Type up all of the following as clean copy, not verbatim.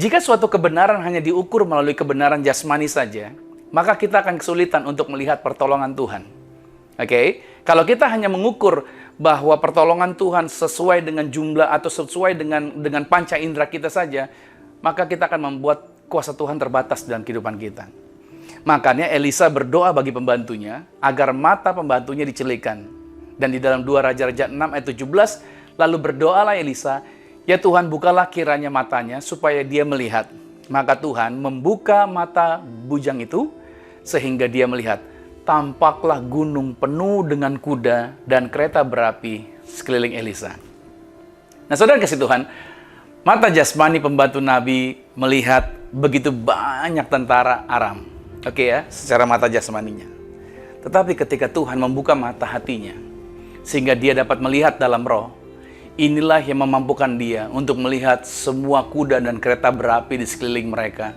Jika suatu kebenaran hanya diukur melalui kebenaran jasmani saja, maka kita akan kesulitan untuk melihat pertolongan Tuhan. Oke, kalau kita hanya mengukur bahwa pertolongan Tuhan sesuai dengan jumlah atau sesuai dengan panca indera kita saja, maka kita akan membuat kuasa Tuhan terbatas dalam kehidupan kita. Makanya Elisa berdoa bagi pembantunya agar mata pembantunya dicelikan. Dan di dalam 2 Raja-Raja 6 ayat 17, lalu berdoalah Elisa, ya Tuhan bukalah kiranya matanya supaya dia melihat. Maka Tuhan membuka mata bujang itu sehingga dia melihat. Tampaklah gunung penuh dengan kuda dan kereta berapi sekeliling Elisa. Nah, saudara kasih Tuhan, mata jasmani pembantu Nabi melihat begitu banyak tentara Aram. Oke ya, secara mata jasmaninya. Tetapi ketika Tuhan membuka mata hatinya, sehingga dia dapat melihat dalam roh, inilah yang memampukan dia untuk melihat semua kuda dan kereta berapi di sekeliling mereka.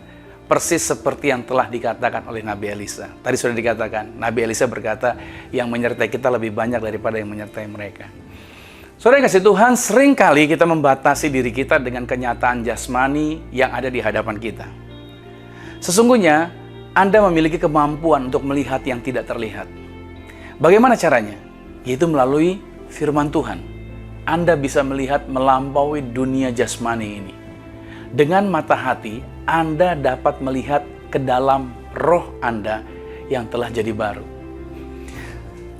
Persis seperti yang telah dikatakan oleh Nabi Elisa. Tadi sudah dikatakan, Nabi Elisa berkata, yang menyertai kita lebih banyak daripada yang menyertai mereka. Saudara yang kasih Tuhan, seringkali kita membatasi diri kita dengan kenyataan jasmani yang ada di hadapan kita. Sesungguhnya, Anda memiliki kemampuan untuk melihat yang tidak terlihat. Bagaimana caranya? Yaitu melalui firman Tuhan. Anda bisa melihat melampaui dunia jasmani ini. Dengan mata hati, Anda dapat melihat ke dalam roh Anda yang telah jadi baru.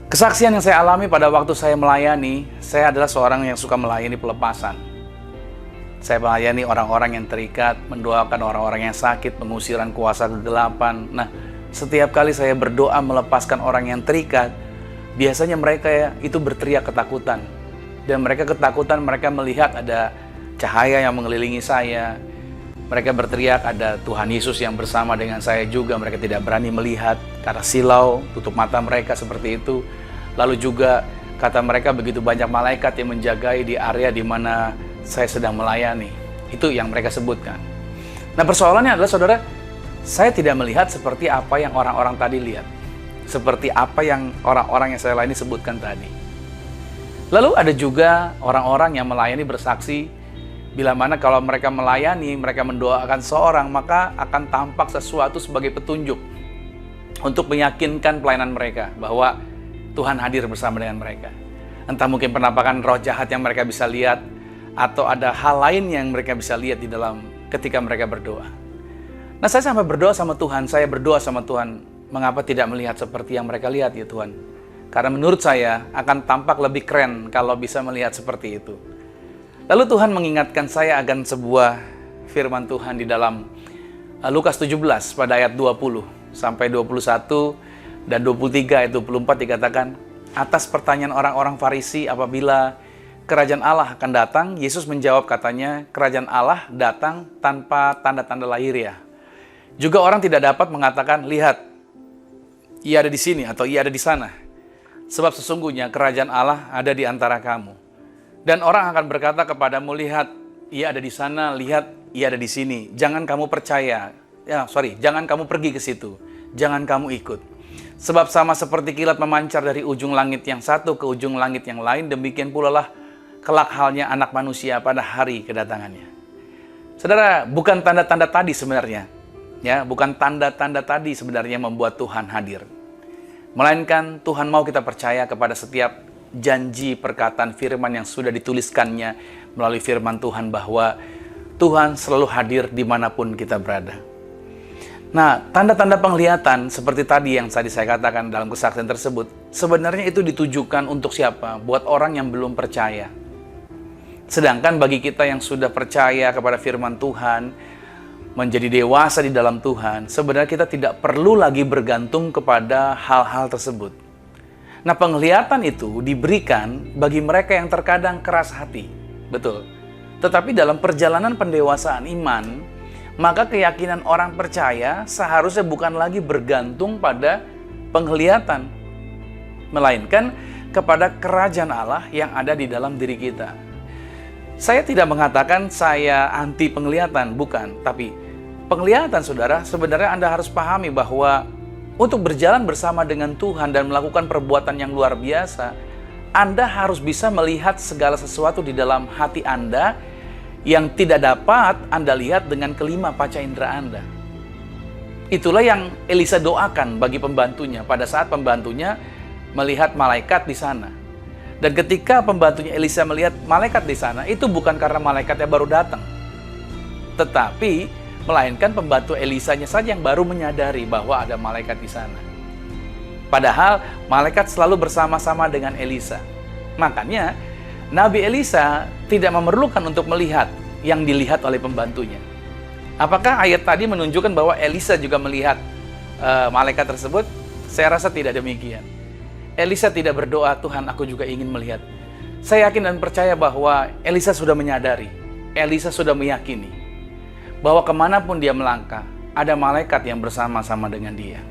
Kesaksian yang saya alami pada waktu saya melayani, saya adalah seorang yang suka melayani pelepasan. Saya melayani orang-orang yang terikat, mendoakan orang-orang yang sakit, pengusiran kuasa kegelapan. Nah, setiap kali saya berdoa melepaskan orang yang terikat, biasanya mereka itu berteriak ketakutan. Dan mereka ketakutan, mereka melihat ada cahaya yang mengelilingi saya. Mereka berteriak ada Tuhan Yesus yang bersama dengan saya juga. Mereka tidak berani melihat karena silau, tutup mata mereka seperti itu. Lalu juga kata mereka begitu banyak malaikat yang menjagai di area di mana saya sedang melayani. Itu yang mereka sebutkan. Nah, persoalannya adalah saudara, saya tidak melihat seperti apa yang orang-orang tadi lihat. Seperti apa yang orang-orang yang saya layani sebutkan tadi. Lalu ada juga orang-orang yang melayani bersaksi, bila mana kalau mereka melayani, mereka mendoakan seorang, maka akan tampak sesuatu sebagai petunjuk untuk meyakinkan pelayanan mereka bahwa Tuhan hadir bersama dengan mereka. Entah mungkin penampakan roh jahat yang mereka bisa lihat, atau ada hal lain yang mereka bisa lihat di dalam ketika mereka berdoa. Nah, saya sampai berdoa sama Tuhan, saya berdoa sama Tuhan, mengapa tidak melihat seperti yang mereka lihat ya Tuhan? Karena menurut saya akan tampak lebih keren kalau bisa melihat seperti itu. Lalu Tuhan mengingatkan saya akan sebuah firman Tuhan di dalam Lukas 17 pada ayat 20 sampai 21 dan 23 ayat 24 dikatakan, atas pertanyaan orang-orang Farisi apabila kerajaan Allah akan datang, Yesus menjawab katanya, kerajaan Allah datang tanpa tanda-tanda lahiriah. Juga orang tidak dapat mengatakan, lihat, ia ada di sini atau ia ada di sana. Sebab sesungguhnya kerajaan Allah ada di antara kamu. Dan orang akan berkata kepadamu, lihat, ia ada di sana, lihat, ia ada di sini. Jangan kamu percaya, jangan kamu pergi ke situ. Jangan kamu ikut. Sebab sama seperti kilat memancar dari ujung langit yang satu ke ujung langit yang lain, demikian pula lah kelak halnya anak manusia pada hari kedatangannya. Saudara, bukan tanda-tanda tadi sebenarnya. Ya, bukan tanda-tanda tadi sebenarnya membuat Tuhan hadir. Melainkan Tuhan mau kita percaya kepada setiap janji perkataan firman yang sudah dituliskannya melalui firman Tuhan bahwa Tuhan selalu hadir dimanapun kita berada. Nah, tanda-tanda penglihatan seperti tadi yang tadi saya katakan dalam kesaksian tersebut, sebenarnya itu ditujukan untuk siapa? Buat orang yang belum percaya. Sedangkan bagi kita yang sudah percaya kepada firman Tuhan, menjadi dewasa di dalam Tuhan, sebenarnya kita tidak perlu lagi bergantung kepada hal-hal tersebut. Nah, penglihatan itu diberikan bagi mereka yang terkadang keras hati. Betul. Tetapi dalam perjalanan pendewasaan iman, maka keyakinan orang percaya seharusnya bukan lagi bergantung pada penglihatan, melainkan kepada kerajaan Allah yang ada di dalam diri kita. Saya tidak mengatakan saya anti penglihatan, bukan. Tapi penglihatan, saudara, sebenarnya Anda harus pahami bahwa untuk berjalan bersama dengan Tuhan dan melakukan perbuatan yang luar biasa, Anda harus bisa melihat segala sesuatu di dalam hati Anda yang tidak dapat Anda lihat dengan kelima panca indera Anda. Itulah yang Elisa doakan bagi pembantunya pada saat pembantunya melihat malaikat di sana. Dan ketika pembantunya Elisa melihat malaikat di sana, itu bukan karena malaikatnya baru datang, tetapi melainkan pembantu Elisanya saja yang baru menyadari bahwa ada malaikat di sana. Padahal malaikat selalu bersama-sama dengan Elisa. Makanya Nabi Elisa tidak memerlukan untuk melihat yang dilihat oleh pembantunya. Apakah ayat tadi menunjukkan bahwa Elisa juga melihat malaikat tersebut? Saya rasa tidak demikian. Elisa tidak berdoa, Tuhan aku juga ingin melihat. Saya yakin dan percaya bahwa Elisa sudah menyadari, Elisa sudah meyakini bahwa kemanapun dia melangkah, ada malaikat yang bersama-sama dengan dia.